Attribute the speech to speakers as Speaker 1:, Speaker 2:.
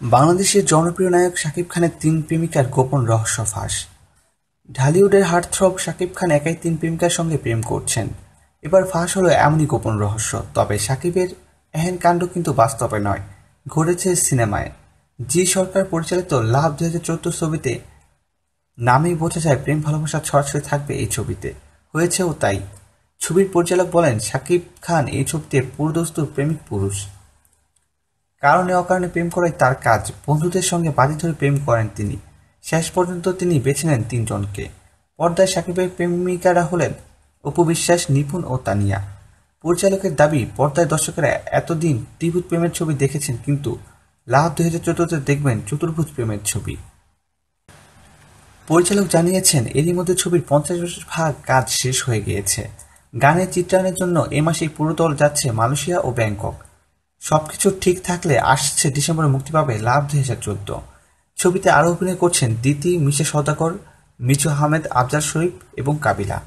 Speaker 1: বাংলাদেশের জনপ্রিয় নায়ক শাকিব খানের ৩ প্রেমিকার গোপন রহস্য ফাঁস। ঢালিউডের হার্টথ্রব শাকিব খান একাই ৩ প্রেমিকার সঙ্গে প্রেম করছেন। এবার ফাঁস হলো এমনই গোপন রহস্য। তবে শাকিবের এহেন কাণ্ড কিন্তু বাস্তবে নয়, ঘটেছে সিনেমায়। জি সরকার পরিচালিত লাভ ২০১৪ ছবিতে নামেই বোঝা যায় প্রেম ভালোবাসা ছড়াছড়ি থাকবে এই ছবিতে। হয়েছেও তাই। ছবির পরিচালক বলেন, শাকিব খান এই ছবিতে পুরোদস্তুর প্রেমিক পুরুষ। কারণে অকারণে প্রেম করাই তার কাজ। বন্ধুদের সঙ্গে বাজি ধরে প্রেম করেন তিনি। শেষ পর্যন্ত তিনি বেছে নেন ৩ জনকে। পর্দায় শাকিবের প্রেমিকারা হলেন অপু বিশ্বাস, নিপুণ ও তানিয়া। পরিচালকের দাবি, পর্দায় দর্শকেরা এতদিন ত্রিভুজ প্রেমের ছবি দেখেছেন, কিন্তু লাভ ২০১৪তে দেখবেন চতুর্ভুজ প্রেমের ছবি। পরিচালক জানিয়েছেন, এরই মধ্যে ছবির ৫০% কাজ শেষ হয়ে গিয়েছে। গানের চিত্রায়নের জন্য এ মাসেই পুরো দল যাচ্ছে মালয়েশিয়া ও ব্যাংকক। সবকিছু ঠিক থাকলে আসছে ডিসেম্বরে মুক্তি পাবে লাভ ২০১৪। ছবিতে আরও অভিনয় করছেন দিতি, মিশা সওদাগর, মিঠু আহমেদ, আফজাল শরীফ এবং কাবিলা।